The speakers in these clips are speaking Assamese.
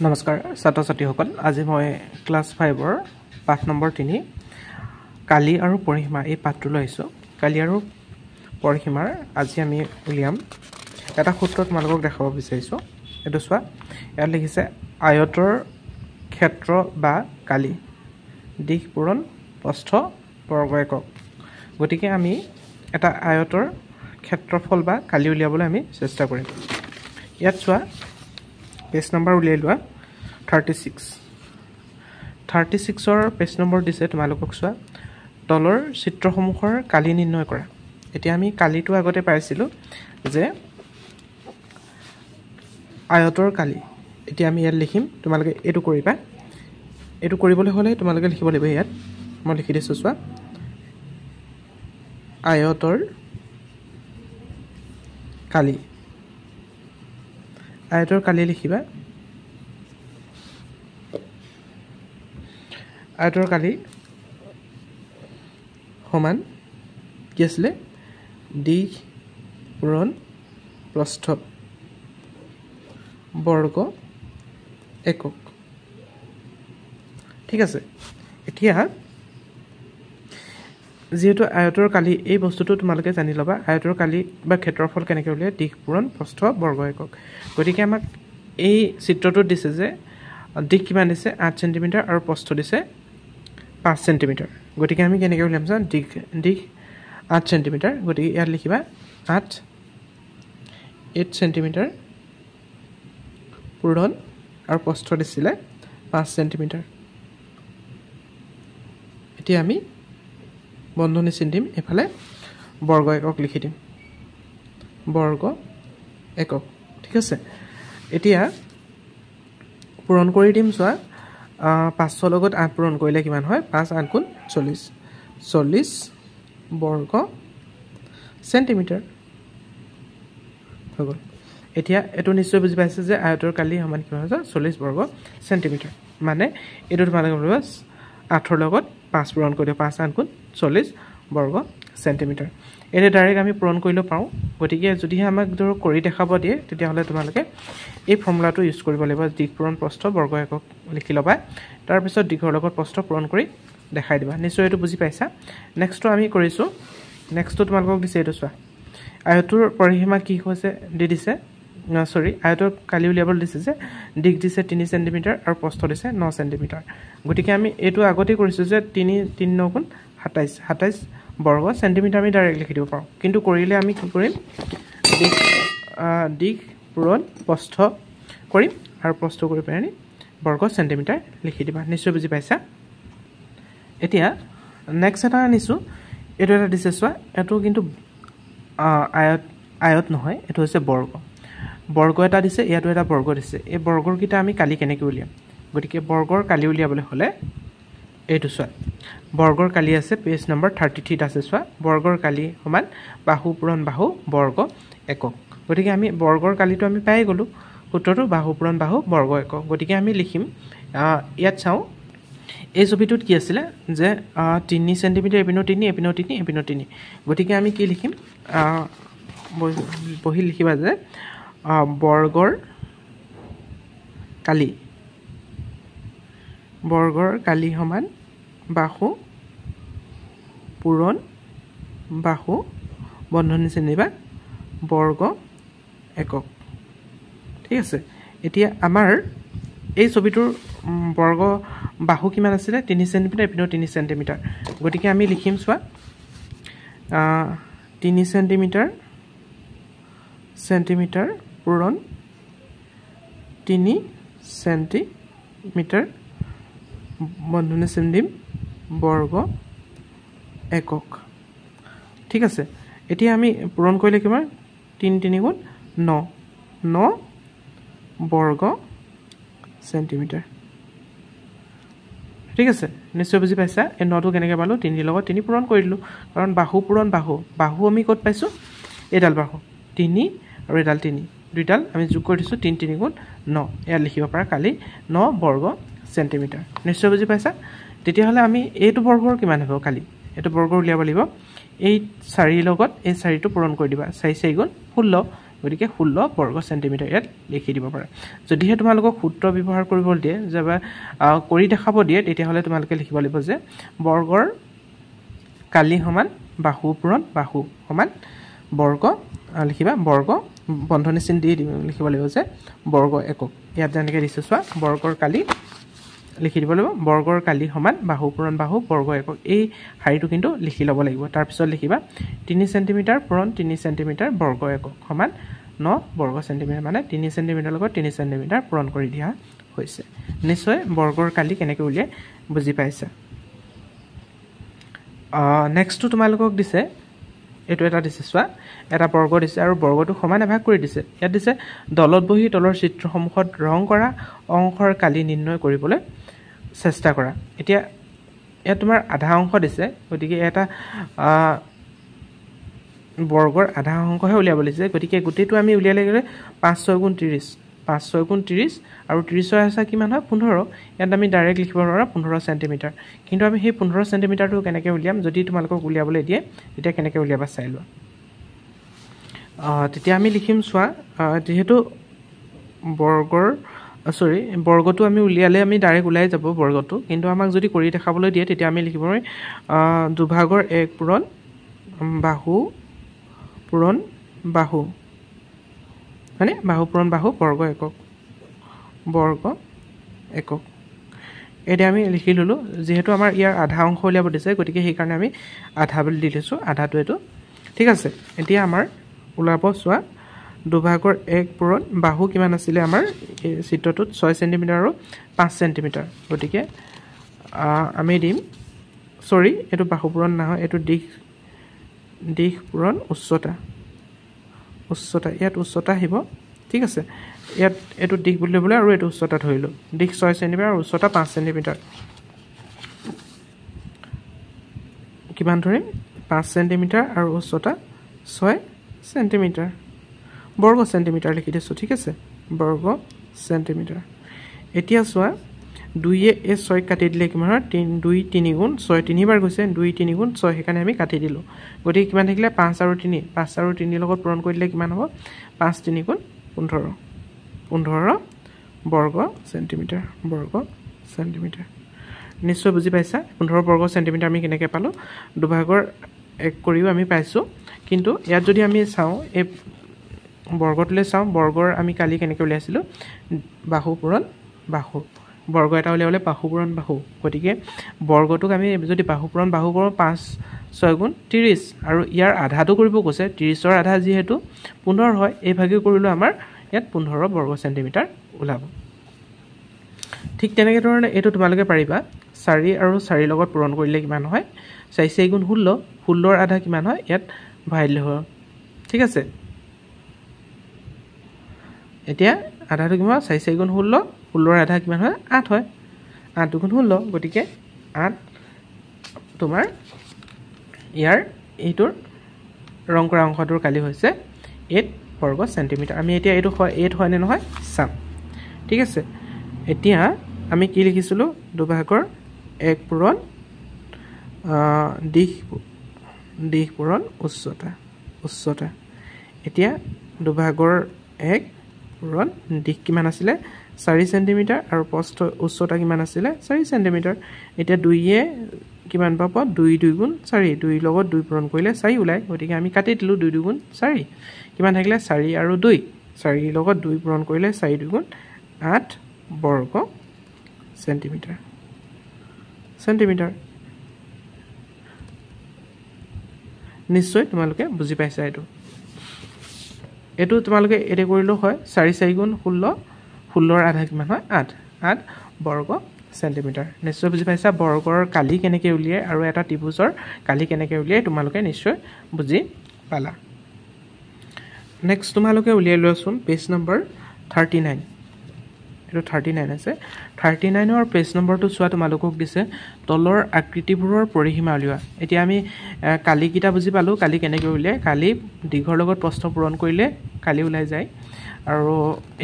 নমস্কাৰ ছাত্ৰ ছাত্ৰীসকল আজি মই ক্লাছ 5ৰ পাঠ নম্বৰ 3 কালি আৰু পৰিসীমা এই পাঠটো লৈছো কালি আৰু পৰিসীমাৰ আজি আমি উলিয়াম এটা সূত্ৰ তোমালোকক দেখাব বিচাৰিছো এটো চোৱা ইয়াত লিখিছে আয়তৰ ক্ষেত্ৰ বা কালি দিশ পূৰণ প্ৰস্থ বৰ্গ একক গতিকে আমি এটা আয়তৰ ক্ষেত্ৰফল বা কালি উলিয়াবলৈ আমি চেষ্টা কৰিম ইয়াত চোৱা পেজ নম্বৰ উলিয়াই লোৱা 36 ৰ পেজ নম্বৰ দিছে তোমালোকক চোৱা তলৰ চিত্ৰসমূহৰ কালি নিৰ্ণয় কৰা এতিয়া আমি কালিটো আগতে পাইছিলো যে আয়তৰ কালি এতিয়া আমি ইয়াত লিখিম তোমালোকে এটো কৰিবা এটো কৰিবলৈ হলে তোমালোকে লিখিব লাগিব ইয়াত মই লিখি দিছো চোৱা আয়তৰ কালি লিখিবা আয়তৰ কালি সমান কি আছিল দিশ পূৰণ প্ৰস্থ বৰ্গ একক ঠিক আছে এতিয়া যেহেতু আয়তৰ কালি এই বস্তুটো তোমালোকে জানি লবা আয়তৰ কালি বা ক্ষেত্ৰফল কেনেকৈ উলিয়ায় দিশ পূৰণ প্ৰস্থ বৰ্গ একক গতিকে আমাক এই চিত্ৰটো দিছে যে দিশ কিমান দিছে 8 সেমি আৰু প্ৰস্থ দিছে 5 সেমি গতিকে আমি কেনেকৈ উলিয়াম জান দিশ 8 সেমি গতিকে ইয়াত লিখিবা 8 সেমি পূৰণ আৰু প্ৰস্থ দিছিলে 5 সেমি এতিয়া আমি বন্ধনী চিন দিম এফালে বৰ্গ একক লিখি দিম বৰ্গ একক ঠিক আছে এতিয়া পূৰণ কৰি দিম চোৱা 5 লগত 8 পূৰণ কৰিলে কিমান হয় 5 8 গুণ 40 বৰ্গ সেন্টিমিটাৰ হৈ গ'ল এতিয়া এটো নিশ্চয় বুজি পাইছে যে আয়তৰ কালি সমান কিমান হৈছে 40 বৰ্গ সেন্টিমিটাৰ মানে এটো তোমালোকে বলবা 8 ৰ লগত 5 পূৰণ কৰি 5 8 গুণ 40 বৰ্গ সেন্টিমিটাৰ এনে ডাইৰেক্ট আমি পূৰণ কৰিলে পাও গতিকে যদি আমাক ধৰ কৰি দেখাব দিয়ে তেতিয়া হলে তোমালোকে এই ফৰ্মুলাটো ইউজ কৰিব লাগিব দিশ পূৰণ প্ৰস্থ বৰ্গ একক লিখি লবা তাৰ পিছত দিশৰ লগত প্ৰস্থ পূৰণ কৰি দেখাই দিবা নিশ্চয় এটো বুজি পাইছা নেক্সটটো আমি কৰিছো নেক্সটটো তোমালোকক দিছে এটো চোৱা আয়তৰ পৰিসীমা কি হৈছে দিছে আয়তৰ কালি উলিয়াবলৈ দিছে যে দিশ দিছে 3 সেমি আৰু প্ৰস্থ দিছে 9 সেমি গতিকে আমি এটো আগতে কৰিছো যে 3 9 গুণ 27 বৰ্গ সেন্টিমিটাৰ আমি ডাইৰেক্ট লিখি দিব পাৰো কিন্তু কৰিলে আমি কি কৰিম দিশ পূৰণ প্ৰস্থ কৰিম আৰু প্ৰস্থ কৰি পাৰি বৰ্গ সেন্টিমিটাৰ লিখি দিবা নিশ্চয় বুজি পাইছা এতিয়া নেক্সট এটা আনিছো এটো এটা দিছে চোৱা এটো কিন্তু আয়ত নহয় এটো হৈছে বৰ্গ এটা দিছে ইয়াতো এটা বৰ্গ দিছে এই বৰ্গৰ কিটা আমি কালি কেনেকৈ উলিয়াম গতিকে বৰ্গৰ কালি উলিয়াবলৈ হলে এইটো চোৱা বৰ্গৰ কালি আছে পেজ নম্বৰ 33 আছে চোৱা বৰ্গৰ কালি সমান বাহু পূৰণ বাহু বৰ্গ একক গতিকে আমি বৰ্গৰ কালিটো আমি পাই গলো সূত্ৰটো বাহু পূৰণ বাহু বৰ্গ একক গতিকে আমি লিখিম ইয়াত চাও এই ছবিটোত কি আছিল যে 3 সেমি এপিনো 3 এপিনো 3 এপিনো 3 গতিকে আমি কি লিখিম বহি লিখিবা যে বৰ্গৰ কালি সমান বাহু পূৰণ বাহু বন্ধনী চিনিবা বৰ্গ একক ঠিক আছে এতিয়া আমাৰ এই ছবিটোৰ বৰ্গ বাহু কিমান আছিল 3 সেমি এপিনো 3 সেমি গতিকে আমি লিখিম চোৱা 3 সেমি পূৰণ 3 সেমি বন্ধনী চিন দিম বৰ্গ একক ঠিক আছে এতিয়া আমি পূৰণ কৰিলে কিমান 3 3 গুণ 9 বৰ্গ সেন্টিমিটাৰ ঠিক আছে নিশ্চয় বুজি পাইছা এই 9টো কেনেকৈ পালো 3 লগত 3 পূৰণ কৰি দিলো কাৰণ বাহু পূৰণ বাহু আমি ক'ত পাইছো এডাল বাহু 3 আৰু এডাল 3 দুইডাল আমি যোগ কৰি দিছো 3 3 গুণ 9 এয়া লিখিব পাৰা কালি 9 বৰ্গ সেন্টিমিটাৰ নিশ্চয় বুজি পাইছা তেতিয়া হলে আমি এইটো বৰ্গৰ কিমান হ'ব কালি এটো বৰ্গ উলিয়াব লাগিব এই 4 লগত এই 4টো পূৰণ কৰি দিবা 4 4 গুণ 16 গতিকে 16 বৰ্গ চেণ্টিমিটাৰ ইয়াত লিখি দিব পাৰে যদিহে তোমালোকক সূত্ৰ ব্যৱহাৰ কৰিব দিয়ে যে কৰি দেখাব দিয়ে তেতিয়াহ'লে তোমালোকে লিখিব লাগিব যে বৰ্গৰ কালি সমান বাহু পূৰণ বাহু সমান বৰ্গ লিখিবা বৰ্গ বন্ধনী চিন দি লিখিব লাগিব যে বৰ্গ একক ইয়াত যেনেকৈ দিছে চোৱা বৰ্গৰ কালি লিখি দিব লাগিব বৰ্গৰ কালি সমান বাহু পূৰণ বাহু বৰ্গ একক এই শাৰীটো কিন্তু লিখি ল'ব লাগিব তাৰপিছত লিখিবা 3 চেণ্টিমিটাৰ পূৰণ 3 চেণ্টিমিটাৰ বৰ্গ একক সমান 9 বৰ্গ চেণ্টিমিটাৰ মানে 3 চেণ্টিমিটাৰ লগত 3 চেণ্টিমিটাৰ পূৰণ কৰি দিয়া হৈছে নিশ্চয় বৰ্গৰ কালি কেনেকৈ উলিয়াই বুজি পাইছা নেক্সটটো তোমালোকক দিছে এইটো এটা দিছে চোৱা এটা বৰ্গ দিছে আৰু বৰ্গটো সমানে ভাগ কৰি দিছে ইয়াত দিছে দলত বহি তলৰ চিত্ৰসমূহত ৰং কৰা অংশৰ কালি নিৰ্ণয় কৰিবলৈ চেষ্টা কৰা এতিয়া ইয়াত তোমাৰ আধা অংশ দিছে গতিকে এটা বৰ্গৰ আধা অংশহে উলিয়াব লাগিছে গতিকে গোটেইটো আমি উলিয়ালে গ'লে 5 6 গুণ 30 5 6 গুণ 30 আৰু 30 আছে কিমান হয় 15 ইয়াত আমি ডাইৰেক্ট লিখিব নোৱাৰা 15 চেণ্টিমিটাৰ কিন্তু আমি সেই 15 চেণ্টিমিটাৰটো কেনেকৈ উলিয়াম যদি তোমালোকক উলিয়াবলৈ দিয়ে তেতিয়া কেনেকৈ উলিয়াবা চাই লোৱা তেতিয়া আমি লিখিম চোৱা যেহেতু বৰ্গটো আমি উলিয়ালে আমি ডাইৰেক্ট ওলাই যাব বৰ্গটো কিন্তু আমাক যদি কৰি দেখাবলৈ দিয়ে তেতিয়া আমি লিখিব দুভাগৰ 1 পূৰণ বাহু পূৰণ বাহু মানে বাহু পূৰণ বাহু বৰ্গ একক এতিয়া আমি লিখি ল'লোঁ যিহেতু আমাৰ ইয়াৰ আধা অংশ উলিয়াব দিছে গতিকে সেইকাৰণে আমি আধা বুলি দি লৈছোঁ আধাটো এইটো ঠিক আছে এতিয়া আমাৰ ওলাব চোৱা দুভাগৰ 1 পূৰণ বাহু কিমান আছিলে আমাৰ এই চিত্ৰটোত 6 চেণ্টিমিটাৰ আৰু 5 চেণ্টিমিটাৰ গতিকে আমি দিম এইটো বাহু পূৰণ নহয় এইটো দিশ পূৰণ উচ্চতা ইয়াত উচ্চতা আহিব ঠিক আছে ইয়াত এইটো দিশ বুলি ল'বলৈ আৰু এইটো উচ্চতা ধৰিলোঁ দিশ 6 চেণ্টিমিটাৰ আৰু উচ্চতা 5 চেণ্টিমিটাৰ কিমান ধৰিম 5 চেণ্টিমিটাৰ আৰু উচ্চতা 6 চেণ্টিমিটাৰ বৰ্গ চেণ্টিমিটাৰ লিখি দিছোঁ ঠিক আছে বৰ্গ চেণ্টিমিটাৰ এতিয়া চোৱা 2 এই 6 কাটি দিলে কিমান হয় 2 3 গুণ 6 তিনিবাৰ গৈছে 2 3 গুণ 6 সেইকাৰণে আমি কাটি দিলোঁ গতিকে কিমান থাকিলে 5 আৰু 3 লগত পূৰণ কৰি দিলে কিমান হ'ব 5 3 গুণ 15 বৰ্গ চেণ্টিমিটাৰ নিশ্চয় বুজি পাইছা 15 বৰ্গ চেণ্টিমিটাৰ আমি কেনেকৈ পালোঁ দুভাগৰ 1 কৰিও আমি পাইছোঁ কিন্তু ইয়াত যদি আমি চাওঁ এই বৰ্গটোলৈ চাওঁ বৰ্গৰ আমি কালি কেনেকৈ উলিয়াইছিলোঁ বাহু পূৰণ বাহু বৰ্গ এটা উলিয়াবলৈ বাহু পূৰণ বাহু গতিকে বৰ্গটোক আমি যদি বাহু পূৰণ বাহু কৰোঁ 5 6 গুণ 30 আৰু ইয়াৰ আধাটো কৰিব কৈছে 30ৰ আধা যিহেতু 15 হয় এই ভাগে কৰিলোঁ আমাৰ ইয়াত 15 বৰ্গ চেণ্টিমিটাৰ ওলাব ঠিক তেনেকৈ ধৰণে এইটো তোমালোকে পাৰিবা 4 আৰু 4 লগত পূৰণ কৰিলে কিমান হয় 4 4 গুণ 16ৰ আধা কিমান হয় ইয়াত ভৰাই দিলে হয় ঠিক আছে এতিয়া আধাটো কিমান 4 4 গুণ 16ৰ আধা কিমান হয় 8 হয় 8 গুণ 16 গতিকে 8 তোমাৰ ইয়াৰ এইটোৰ ৰং কৰা অংশটোৰ কালি হৈছে 8 বৰ্গ চেণ্টিমিটাৰ আমি এতিয়া এইটো 8 হয়নে নহয় চাম ঠিক আছে এতিয়া আমি কি লিখিছিলোঁ দুভাগৰ 1 পূৰণ দিশ পূৰণ উচ্চতা এতিয়া দুভাগৰ 1 পূৰণ দিশ কিমান আছিলে 4 চেণ্টিমিটাৰ আৰু উচ্চতা কিমান আছিলে 4 চেণ্টিমিটাৰ এতিয়া 2 কিমান পাব 2 2 গুণ 4 2 লগত 2 পূৰণ কৰিলে 4 ওলায় গতিকে আমি কাটি দিলোঁ 2 2 গুণ 4 কিমান থাকিলে 4 আৰু 2 4 লগত 2 পূৰণ কৰিলে 4 2 গুণ 8 বৰ্গ চেণ্টিমিটাৰ নিশ্চয় তোমালোকে বুজি পাইছা এইটো তোমালোকে এতে কৰিলেও হয় 4 4 গুণ 16ৰ আধা কিমান হয় 8 বৰ্গ চেণ্টিমিটাৰ নিশ্চয় বুজি পাইছা বৰ্গৰ কালি কেনেকৈ উলিয়াই আৰু এটা ত্ৰিভুজৰ কালি কেনেকৈ উলিয়াই তোমালোকে নিশ্চয় বুজি পালা নেক্সট তোমালোকে উলিয়াই লোৱাচোন পেজ নম্বৰ 39 এইটো 39 আছে 39ৰ পেজ নম্বৰটো চোৱা তোমালোকক দিছে তলৰ আকৃতিবোৰৰ পৰিসীমা উলিওৱা এতিয়া আমি কালিকেইটা বুজি পালোঁ কালি কেনেকৈ উলিয়াই কালি দীঘৰ লগত প্ৰস্থ পূৰণ কৰিলে কালি ওলাই যায় আৰু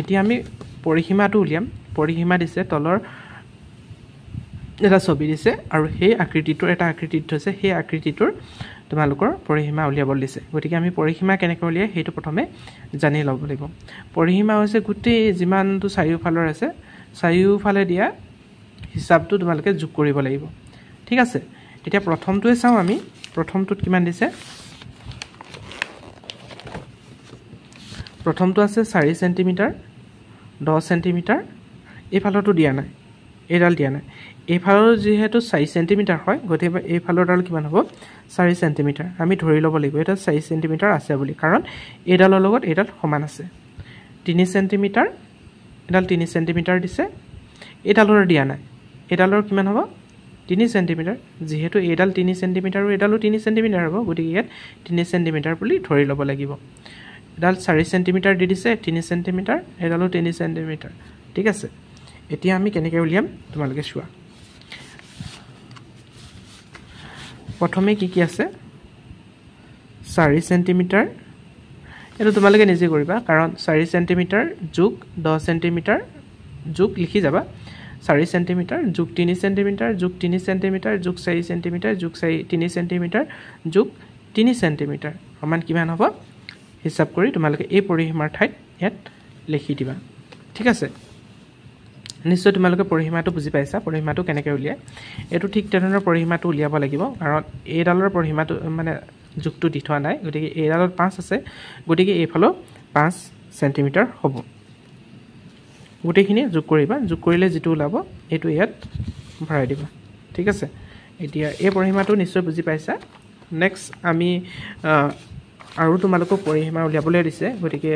এতিয়া আমি পৰিসীমাটো উলিয়াম পৰিসীমা দিছে তলৰ এটা ছবি দিছে আৰু সেই আকৃতিটোৰ এটা আকৃতি থৈছে সেই আকৃতিটোৰ তোমালোকৰ পৰিসীমা উলিয়াবলৈ দিছে গতিকে আমি পৰিসীমা কেনেকৈ উলিয়াই সেইটো প্ৰথমে জানি ল'ব লাগিব পৰিসীমা হৈছে গোটেই যিমানটো চাৰিওফালৰ আছে চাৰিওফালে দিয়া হিচাপটো তোমালোকে যোগ কৰিব লাগিব ঠিক আছে এতিয়া প্ৰথমটোৱে চাওঁ আমি প্ৰথমটোত কিমান দিছে প্ৰথমটো আছে 4 সেন্টিমিটাৰ 10 সেন্টিমিটাৰ এইফালৰটো দিয়া নাই এইডাল দিয়া নাই এইফালৰ যেহেতু 4 সেন্টিমিটাৰ হয় গতিকে এইফালৰডাল কিমান হ'ব 4 সেন্টিমিটাৰ আমি ধৰি ল'ব লাগিব এটা 4 সেন্টিমিটাৰ আছে বুলি কাৰণ এইডালৰ লগত এইডাল সমান আছে 3 সেন্টিমিটাৰ এডাল 3 সেন্টিমিটাৰ দিছে এইডালৰ দিয়া নাই এইডালৰ কিমান হ'ব 3 সেন্টিমিটাৰ যেহেতু এইডাল 3 সেন্টিমিটাৰ আৰু এইডালো 3 সেন্টিমিটাৰ হ'ব গতিকে ইয়াত 3 সেন্টিমিটাৰ বুলি ধৰি ল'ব লাগিব এডাল 4 সেন্টিমিটাৰ দি দিছে 3 সেন্টিমিটাৰ এডালো 3 সেন্টিমিটাৰ ঠিক আছে এতিয়া আমি কেনেকৈ উলিয়াম তোমালোকে চোৱা প্ৰথমে কি আছে 4 সেন্টিমিটাৰ এটো তোমালোকে নিজে কৰিবা কাৰণ 4 সেন্টিমিটাৰ যোগ 10 সেন্টিমিটাৰ যোগ লিখি যাবা 4 সেন্টিমিটাৰ যোগ 3 সেন্টিমিটাৰ যোগ 3 সেন্টিমিটাৰ যোগ 4 সেন্টিমিটাৰ যোগ 3 সেন্টিমিটাৰ যোগ 3 সেন্টিমিটাৰ সমান কিমান হ'ব হিসাব কৰি তোমালোকে এই পৰিসীমাৰ ঠাইত ইয়াত লিখি দিবা ঠিক আছে নিশ্চয় তোমালোকে পৰিসীমাটো বুজি পাইছা পৰিসীমাটো কেনেকৈ উলিয়ায় এটো ঠিক তেনেধৰণৰ পৰিসীমাটো উলিয়াব লাগিব কাৰণ এইডালৰ পৰিসীমাটো মানে যোগটো দি থোৱা নাই গতিকে এইডালত 5 আছে গতিকে এইফালে 5 সেন্টিমিটাৰ হ'ব গোটেইখিনি যোগ কৰিবা যোগ কৰিলে যেটো ওলাব এটো ইয়াত ভৰাই দিবা ঠিক আছে এতিয়া এই পৰিসীমাটো নিশ্চয় বুজি পাইছা নেক্সট আমি আৰু তোমালোকক পৰিসীমা উলিয়াবলৈ দিছে গতিকে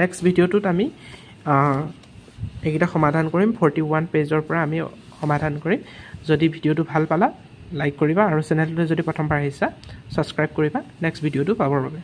নেক্সট ভিডিওটোত আমি এইকেইটা সমাধান কৰিম 41 পেজৰ পৰা আমি সমাধান কৰিম যদি ভিডিওটো ভাল পালা লাইক কৰিবা আৰু চেনেলটো যদি প্ৰথমবাৰ আহিছা সাবস্ক্ৰাইব কৰিবা নেক্সট ভিডিওটো পাবৰ বাবে